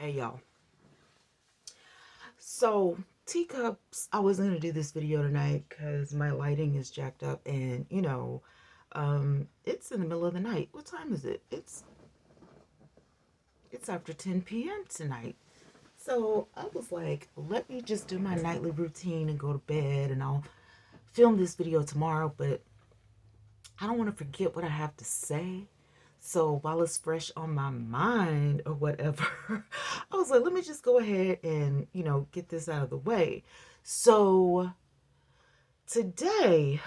Hey y'all. So, teacups, I was going to do this video tonight because my lighting is jacked up and, it's in the middle of the night. What time is it? It's after 10 p.m. tonight. So, I was like, let me just do my nightly routine and go to bed and I'll film this video tomorrow, but I don't want to forget what I have to say. So while it's fresh on my mind or whatever, I was like, let me just go ahead and, get this out of the way. So today,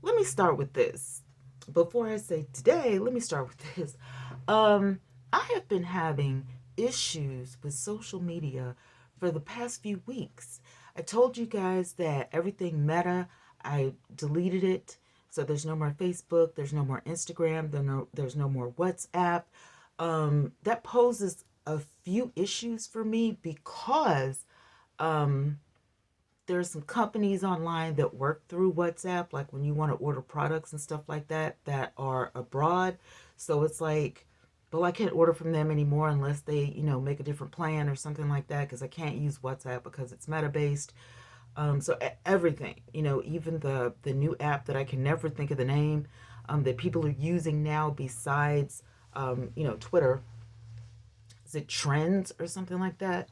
let me start with this. Before I say today, let me start with this. I have been having issues with social media for the past few weeks. I told you guys that everything Meta, I deleted it. So there's no more Facebook, there's no more Instagram, there's no more WhatsApp. That poses a few issues for me because um, there's some companies online that work through WhatsApp, like when you want to order products and stuff like that, that are abroad. So it's like, well, I can't order from them anymore unless they, make a different plan or something like that because I can't use WhatsApp because it's meta based. So everything, even the new app that I can never think of the name, that people are using now besides, Twitter. Is it Trends or something like that?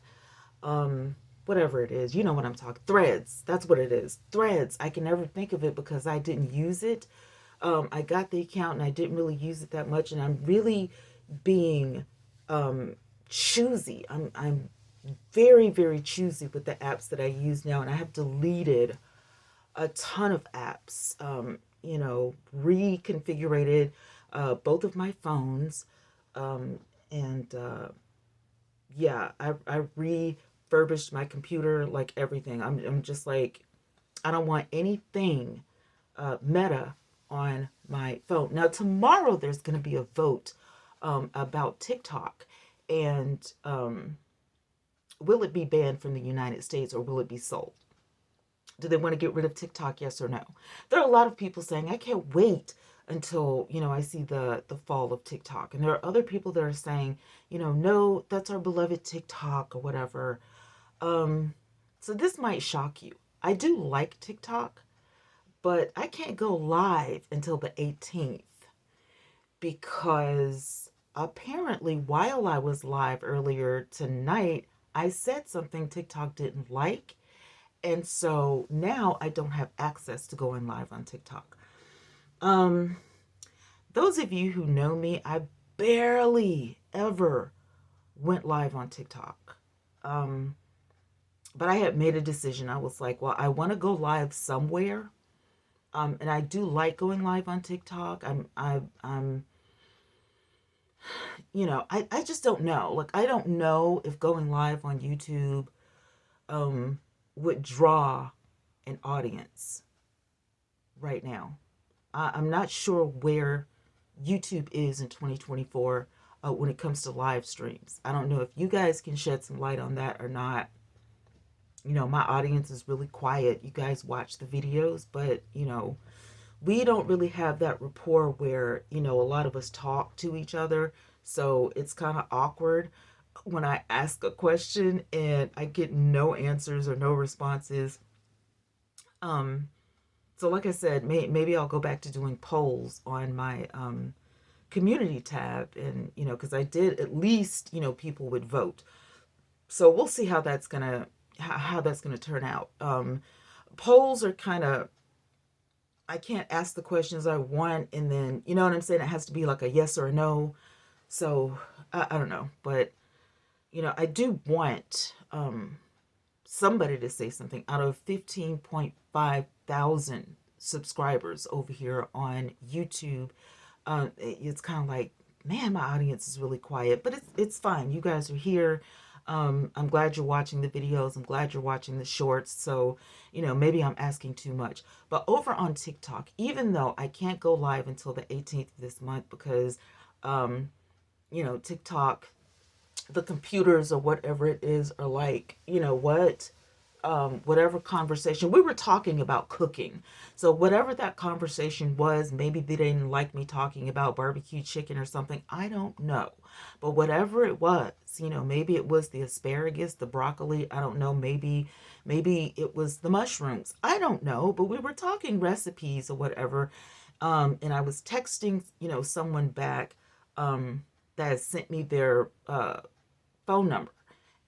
Whatever it is, you know what I'm talking. Threads. That's what it is. Threads. I can never think of it because I didn't use it. I got the account and I didn't really use it that much, and I'm really being choosy. I'm very, very choosy with the apps that I use now, and I have deleted a ton of apps. Reconfigured both of my phones, and yeah, I refurbished my computer, like everything. I'm just like, I don't want anything Meta on my phone. Now tomorrow there's going to be a vote about TikTok, and will it be banned from the United States or will it be sold? Do they want to get rid of TikTok? Yes or no? There are a lot of people saying, I can't wait until, I see the fall of TikTok. And there are other people that are saying, no, that's our beloved TikTok or whatever. So this might shock you. I do like TikTok, but I can't go live until the 18th because apparently while I was live earlier tonight, I said something TikTok didn't like. And so now I don't have access to going live on TikTok. Um, those of you who know me, I barely ever went live on TikTok. But I had made a decision. I was like, well, I want to go live somewhere. And I do like going live on TikTok. I'm I just don't know. Like, I don't know if going live on YouTube would draw an audience right now. I'm not sure where YouTube is in 2024 when it comes to live streams. I don't know if you guys can shed some light on that or not. My audience is really quiet. You guys watch the videos, but, we don't really have that rapport where, a lot of us talk to each other. So it's kind of awkward when I ask a question and I get no answers or no responses. Um, so like I said, maybe I'll go back to doing polls on my community tab, and because I did at least people would vote. So we'll see how that's gonna turn out. Polls are kind of, I can't ask the questions I want, and then you know what I'm saying. It has to be like a yes or a no. So I don't know, but I do want somebody to say something. Out of 15.5 thousand subscribers over here on YouTube, it's kind of like, man, my audience is really quiet, but it's fine. You guys are here. I'm glad you're watching the videos. I'm glad you're watching the shorts. So, maybe I'm asking too much. But over on TikTok, even though I can't go live until the 18th of this month because, TikTok, the computers or whatever it is are like, you know what? whatever conversation we were talking about cooking. So whatever that conversation was, maybe they didn't like me talking about barbecue chicken or something. I don't know. But whatever it was, maybe it was the asparagus, the broccoli. I don't know. Maybe it was the mushrooms. I don't know. But we were talking recipes or whatever. And I was texting, someone back that had sent me their phone number.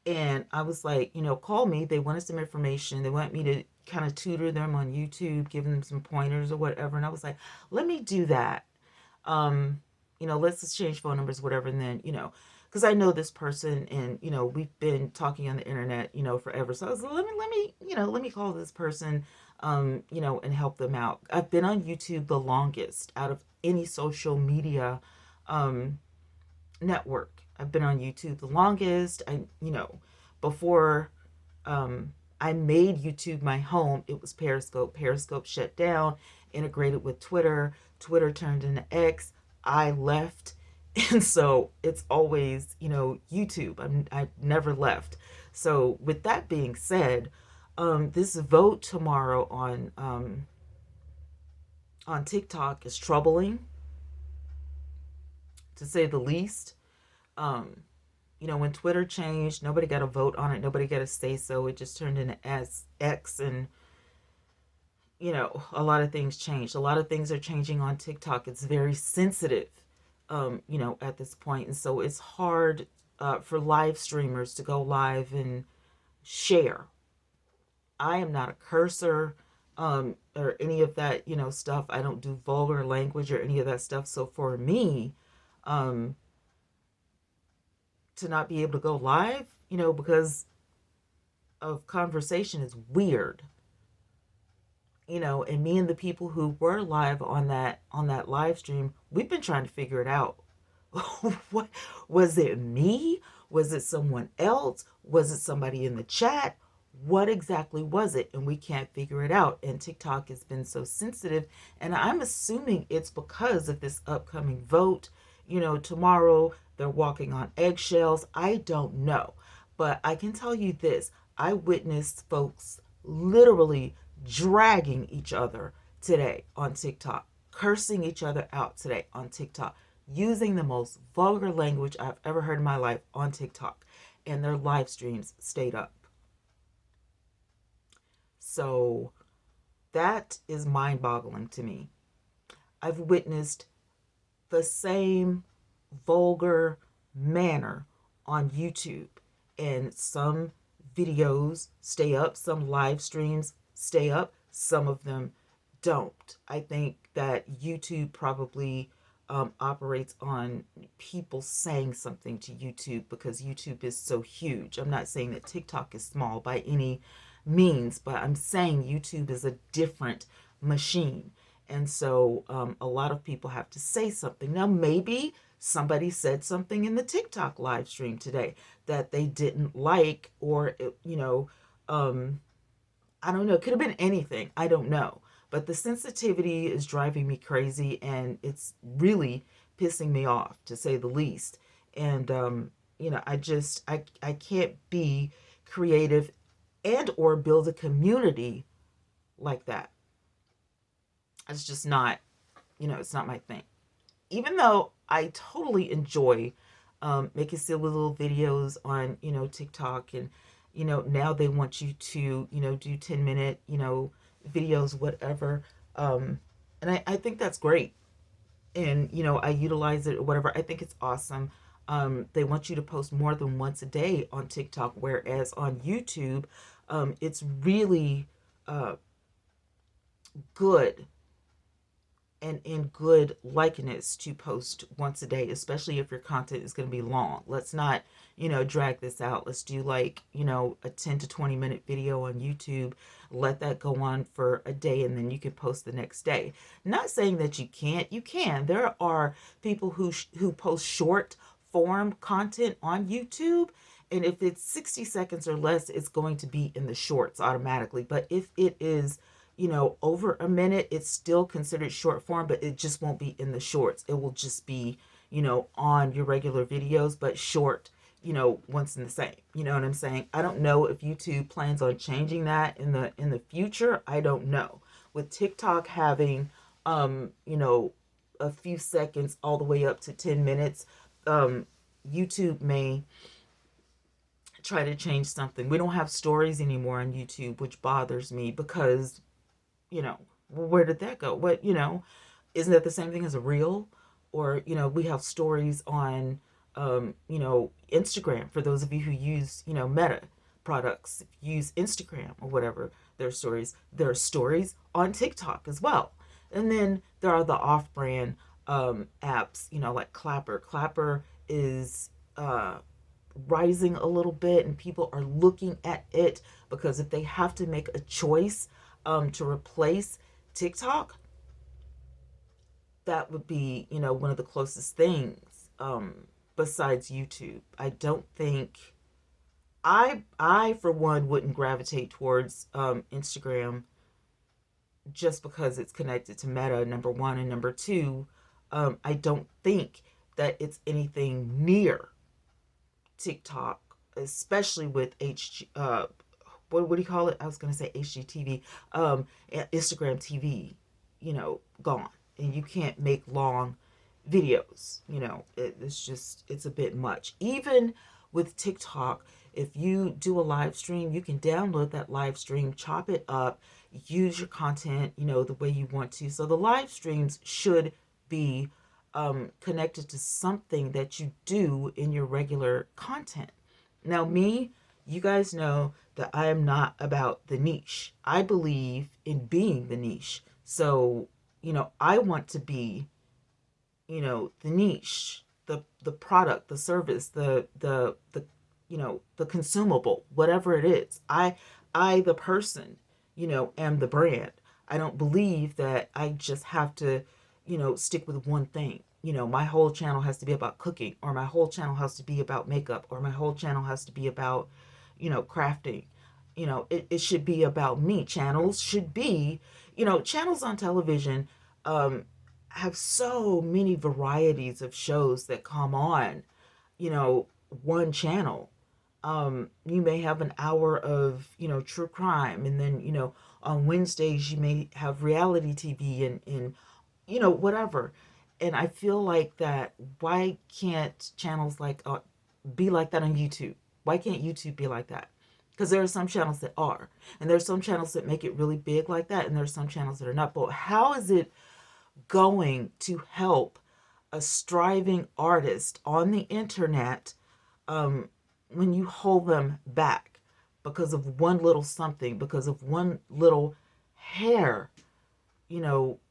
And I was like, call me. They wanted some information. They want me to kind of tutor them on YouTube, give them some pointers or whatever. And I was like, let me do that. Um, let's exchange phone numbers, whatever. And then, because I know this person and, we've been talking on the internet, forever. So I was like, let me call this person, and help them out. I've been on YouTube the longest out of any social media, um, network. I've been on YouTube the longest. Before I made YouTube my home, it was Periscope. Periscope shut down, integrated with Twitter. Twitter turned into X. I left. And so it's always, YouTube. I've never left. So with that being said, this vote tomorrow on TikTok is troubling, to say the least. Um, when Twitter changed, nobody got a vote on it. Nobody got a say so. It just turned into X, and a lot of things changed. A lot of things are changing on TikTok. It's very sensitive, at this point, and so it's hard for live streamers to go live and share. I am not a cursor, or any of that, stuff. I don't do vulgar language or any of that stuff. So for me, um, to not be able to go live, because of conversation is weird. And me and the people who were live on that live stream, we've been trying to figure it out. What was it? Me? Was it someone else? Was it somebody in the chat? What exactly was it? And we can't figure it out. And TikTok has been so sensitive, and I'm assuming it's because of this upcoming vote. Tomorrow they're walking on eggshells. I don't know. But I can tell you this: I witnessed folks literally dragging each other today on TikTok, cursing each other out today on TikTok, using the most vulgar language I've ever heard in my life on TikTok, and their live streams stayed up. So that is mind boggling to me. I've witnessed the same vulgar manner on YouTube, and some videos stay up, some live streams stay up, some of them don't. I think that YouTube probably operates on people saying something to YouTube, because YouTube is so huge. I'm not saying that TikTok is small by any means, but I'm saying YouTube is a different machine. And so a lot of people have to say something. Now, maybe somebody said something in the TikTok live stream today that they didn't like, or, I don't know. It could have been anything. I don't know. But the sensitivity is driving me crazy, and it's really pissing me off, to say the least. And, I can't be creative and or build a community like that. It's just not, it's not my thing. Even though I totally enjoy making silly little videos on, TikTok, and, now they want you to, do 10-minute, videos, whatever. And I think that's great. And, I utilize it or whatever. I think it's awesome. They want you to post more than once a day on TikTok, whereas on YouTube, it's really good and in good likeness to post once a day, especially if your content is going to be long. Let's not, drag this out. Let's do like, a 10 to 20 minute video on YouTube. Let that go on for a day, and then you can post the next day. Not saying that you can't. You can. There are people who post short form content on YouTube. And if it's 60 seconds or less, it's going to be in the shorts automatically. But if it is, over a minute, it's still considered short form, but it just won't be in the shorts. It will just be, on your regular videos, but short once in the same. You know what I'm saying? I don't know if YouTube plans on changing that in the future. I don't know. With TikTok having a few seconds all the way up to 10 minutes, YouTube may try to change something. We don't have stories anymore on YouTube, which bothers me because, where did that go? Isn't that the same thing as a reel? Or, we have stories on, Instagram. For those of you who use, Meta products, use Instagram or whatever, their stories. There are stories on TikTok as well. And then there are the off-brand apps, like Clapper. Clapper is rising a little bit, and people are looking at it because if they have to make a choice to replace TikTok, that would be, one of the closest things besides YouTube. I don't think I for one wouldn't gravitate towards Instagram just because it's connected to Meta, number one, and number two, I don't think that it's anything near TikTok, especially with what do you call it? I was gonna say HGTV, Instagram TV, gone, and you can't make long videos. It's a bit much. Even with TikTok, if you do a live stream, you can download that live stream, chop it up, use your content, the way you want to. So the live streams should be connected to something that you do in your regular content. Now, me, you guys know that I am not about the niche. I believe in being the niche. So, I want to be, the niche, the product, the service, the consumable, whatever it is. I the person, am the brand. I don't believe that I just have to, stick with one thing. My whole channel has to be about cooking, or my whole channel has to be about makeup, or my whole channel has to be about, crafting. It should be about me. Channels should be, channels on television have so many varieties of shows that come on, one channel. You may have an hour of, true crime, and then, on Wednesdays you may have reality TV and whatever. And I feel like that, why can't channels like be like that on YouTube? Why can't YouTube be like that? Because there are some channels that are, and there's some channels that make it really big like that, and there's some channels that are not. But how is it going to help a striving artist on the internet when you hold them back because of one little something, because of one little hair,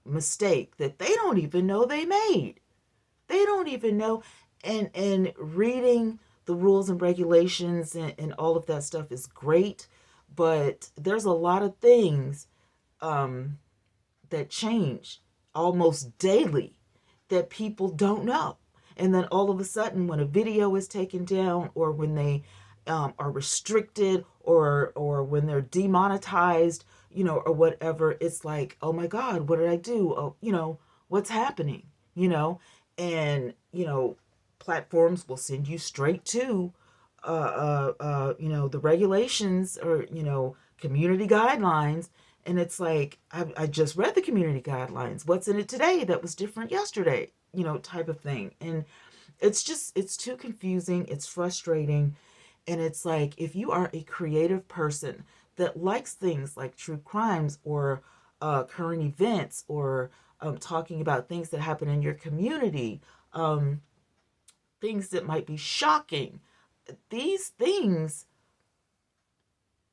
mistake that they don't even know they made? They don't even know. And reading the rules and regulations and all of that stuff is great, but there's a lot of things that change almost daily that people don't know. And then all of a sudden, when a video is taken down, or when they are restricted, or when they're demonetized, or whatever, it's like, oh my God, what did I do? Oh, what's happening? And platforms will send you straight to the regulations, or community guidelines. And it's like, I just read the community guidelines. What's in it today that was different yesterday? Type of thing. And it's too confusing. It's frustrating. And it's like, if you are a creative person that likes things like true crimes, or current events, or talking about things that happen in your community, things that might be shocking, these things,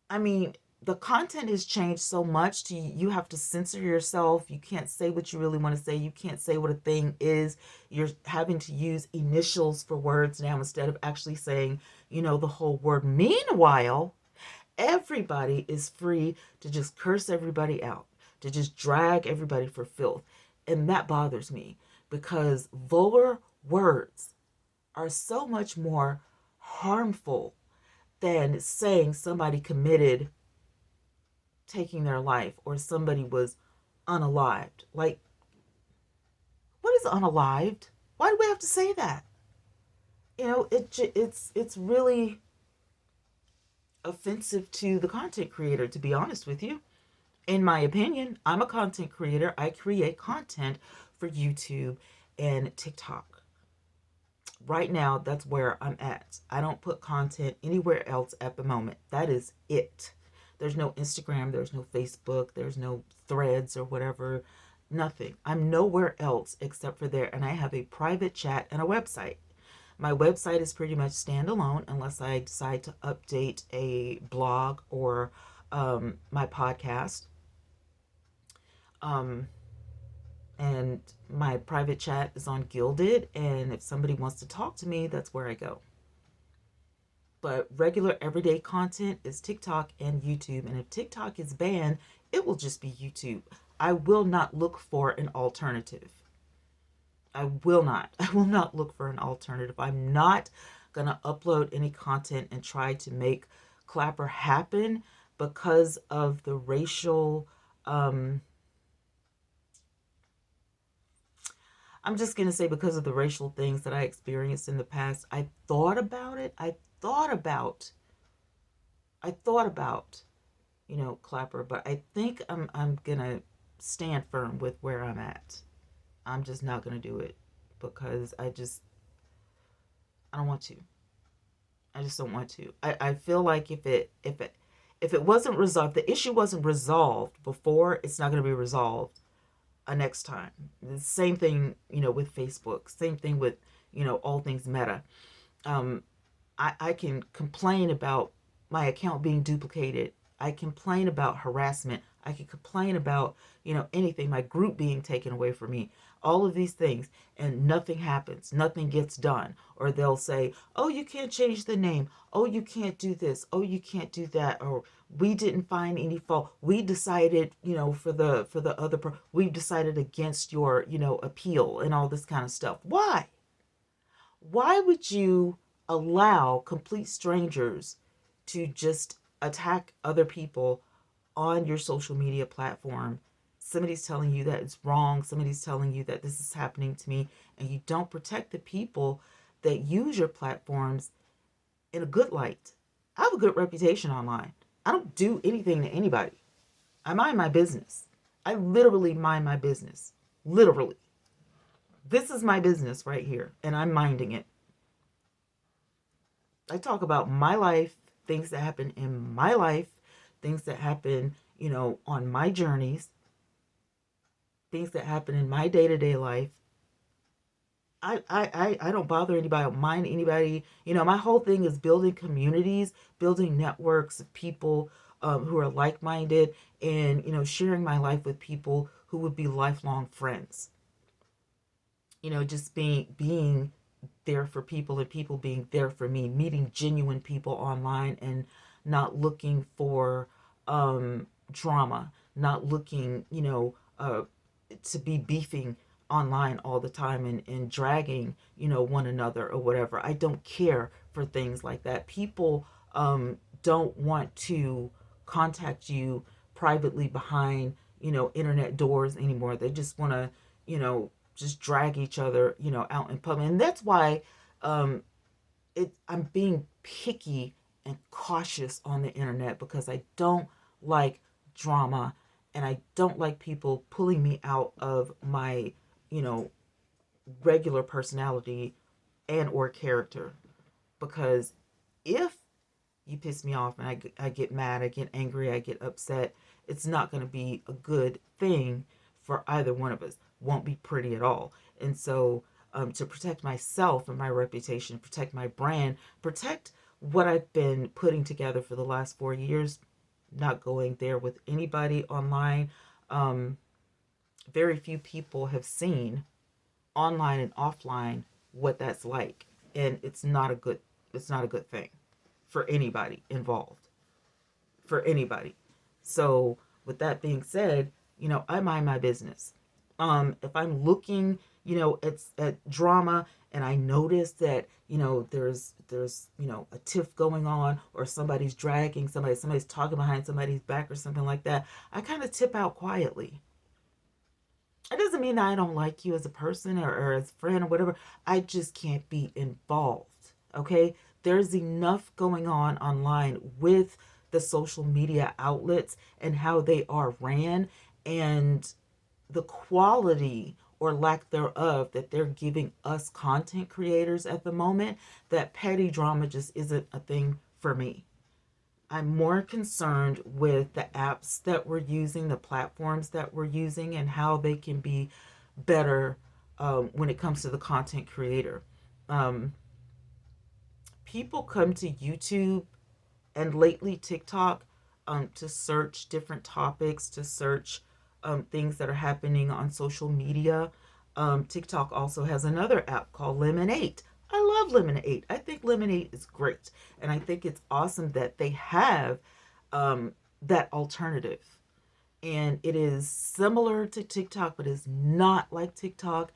I mean, the content has changed so much to you have to censor yourself. You can't say what you really want to say. You can't say what a thing is. You're having to use initials for words now instead of actually saying, the whole word. Meanwhile, everybody is free to just curse everybody out, to just drag everybody for filth. And that bothers me, because vulgar words are so much more harmful than saying somebody committed taking their life, or somebody was unalived. Like, what is unalived? Why do we have to say that? it's really offensive to the content creator, to be honest with you. In my opinion, I'm a content creator. I create content for YouTube and TikTok. Right now, that's where I'm at. I don't put content anywhere else at the moment. That is it. There's no Instagram, there's no Facebook, there's no threads or whatever. Nothing. I'm nowhere else except for there. And I have a private chat and a website. My website is pretty much standalone unless I decide to update a blog or my podcast. Um, and my private chat is on Gilded. And if somebody wants to talk to me, that's where I go. But regular everyday content is TikTok and YouTube. And if TikTok is banned, it will just be YouTube. I will not look for an alternative. I will not. I will not look for an alternative. I'm not going to upload any content and try to make Clapper happen because of the racial. I'm just going to say because of the racial things that I experienced in the past. I thought about it. I thought about, Clapper, but I think I'm going to stand firm with where I'm at. I'm just not going to do it because I don't want to. I just don't want to. I feel like if it wasn't resolved, the issue wasn't resolved before, it's not going to be resolved next time. The same thing, with Facebook. Same thing with, all things Meta. Um, I can complain about my account being duplicated. I complain about harassment. I can complain about, anything, my group being taken away from me, all of these things, and nothing happens. Nothing gets done. Or they'll say, oh, you can't change the name. Oh, you can't do this. Oh, you can't do that. Or we didn't find any fault. We decided, for the other, we've decided against your, appeal and all this kind of stuff. Why? Why would you allow complete strangers to just attack other people on your social media platform? Somebody's telling you that it's wrong. Somebody's telling you that this is happening to me, and you don't protect the people that use your platforms in a good light. I have a good reputation online. I don't do anything to anybody. I mind my business. I literally mind my business. Literally. This is my business right here, and I'm minding it. I talk about my life, things that happen in my life, things that happen, on my journeys, things that happen in my day-to-day life. I don't bother anybody, I don't mind anybody. My whole thing is building communities, building networks of people who are like-minded, and, sharing my life with people who would be lifelong friends. Just being there for people and people being there for me, meeting genuine people online and not looking for drama, not looking, to be beefing online all the time and dragging, one another or whatever. I don't care for things like that. People don't want to contact you privately behind, internet doors anymore. They just want to, just drag each other, out in public. And that's why I'm being picky and cautious on the internet, because I don't like drama, and I don't like people pulling me out of my, you know, regular personality and or character. Because if you piss me off and I get mad, I get angry, I get upset, it's not going to be a good thing for either one of us. Won't be pretty at all. And so to protect myself and my reputation, protect my brand, protect what I've been putting together for the last 4 years, not going there with anybody online. Very few people have seen online and offline what that's like, and it's not a good thing for anybody involved, for anybody. So with that being said, I mind my business. If I'm looking, at drama, and I notice that, there's a tiff going on, or somebody's dragging somebody's talking behind somebody's back or something like that, I kind of tip out quietly. It doesn't mean that I don't like you as a person, or as a friend or whatever. I just can't be involved. Okay, there's enough going on online with the social media outlets and how they are ran, and the quality or lack thereof that they're giving us content creators at the moment, that petty drama just isn't a thing for me. I'm more concerned with the apps that we're using, the platforms that we're using, and how they can be better when it comes to the content creator. Um, People come to YouTube and lately TikTok to search different topics, to search things that are happening on social media. TikTok also has another app called Lemonade. I love Lemonade. I think Lemonade is great. And I think it's awesome that they have that alternative. And it is similar to TikTok, but is not like TikTok.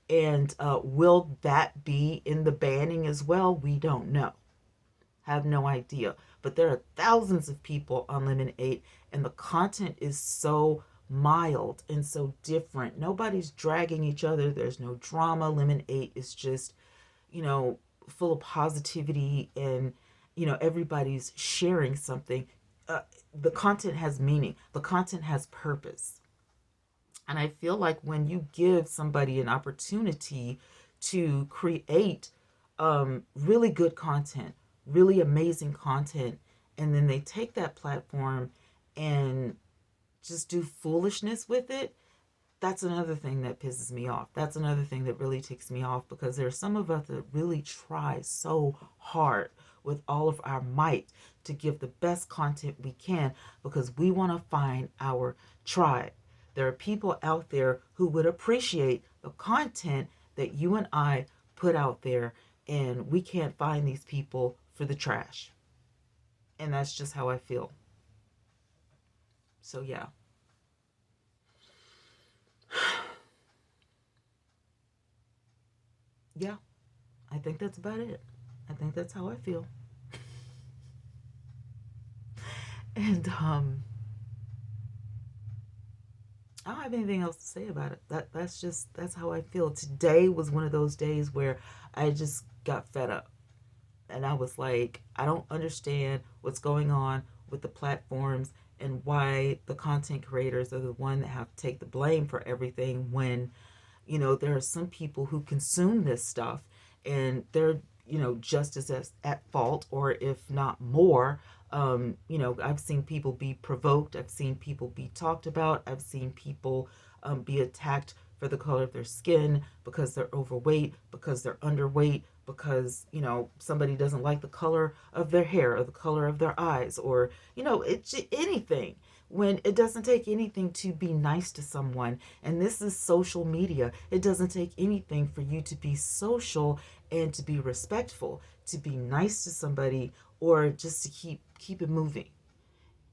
And will that be in the banning as well? We don't know. Have no idea. But there are thousands of people on Lemon 8, and the content is so mild and so different. Nobody's dragging each other. There's no drama. Lemon 8 is just, you know, full of positivity, and, you know, everybody's sharing something. The content has meaning, the content has purpose. And I feel like when you give somebody an opportunity to create really good content, really amazing content, and then they take that platform and just do foolishness with it, that's another thing that pisses me off. That's another thing that really ticks me off, because there are some of us that really try so hard with all of our might to give the best content we can, because we want to find our tribe. There are people out there who would appreciate the content that you and I put out there, and we can't find these people for the trash. And that's just how I feel. So, yeah. Yeah, I think that's about it. I think that's how I feel. And I don't have anything else to say about it. That's how I feel. Today was one of those days where I just got fed up. And I was like, I don't understand what's going on with the platforms, and why the content creators are the one that have to take the blame for everything, when, you know, there are some people who consume this stuff, and they're, you know, just as at fault, or if not more. You know, I've seen people be provoked, I've seen people be talked about, I've seen people be attacked for the color of their skin, because they're overweight, because they're underweight, because, you know, somebody doesn't like the color of their hair or the color of their eyes, or, you know, it's anything. When it doesn't take anything to be nice to someone, and this is social media, it doesn't take anything for you to be social and to be respectful, to be nice to somebody, or just to keep it moving.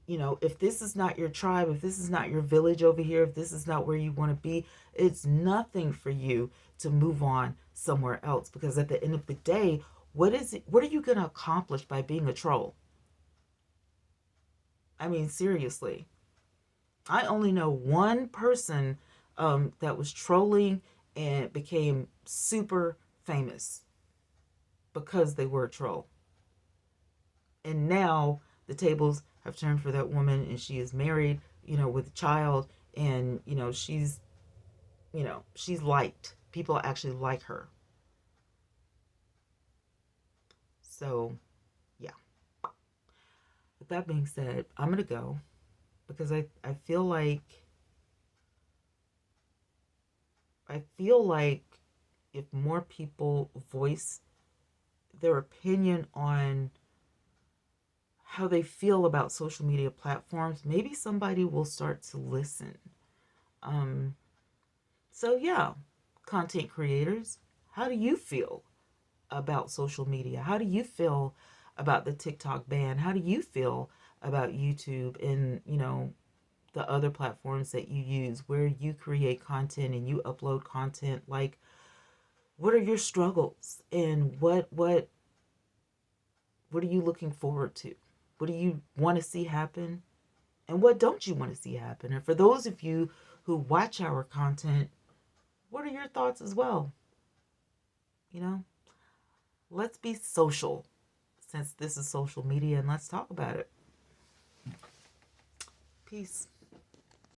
You know, if this is not your tribe, if this is not your village over here, if this is not where you want to be, it's nothing for you to move on somewhere else. Because at the end of the day, what are you going to accomplish by being a troll? I mean, seriously. I only know one person that was trolling and became super famous because they were a troll. And now the tables have turned for that woman, and she is married, you know, with a child, and, you know, she's liked. People actually like her. So, yeah. With that being said, I'm going to go, because I feel like if more people voice their opinion on how they feel about social media platforms, maybe somebody will start to listen. Um, so, yeah, content creators, how do you feel about social media? How do you feel about the TikTok ban? How do you feel about YouTube and, you know, the other platforms that you use where you create content and you upload content? Like, what are your struggles, and what are you looking forward to? What do you want to see happen? And what don't you want to see happen? And for those of you who watch our content, what are your thoughts as well? You know? let's be social since this is social media, and let's talk about it. Peace.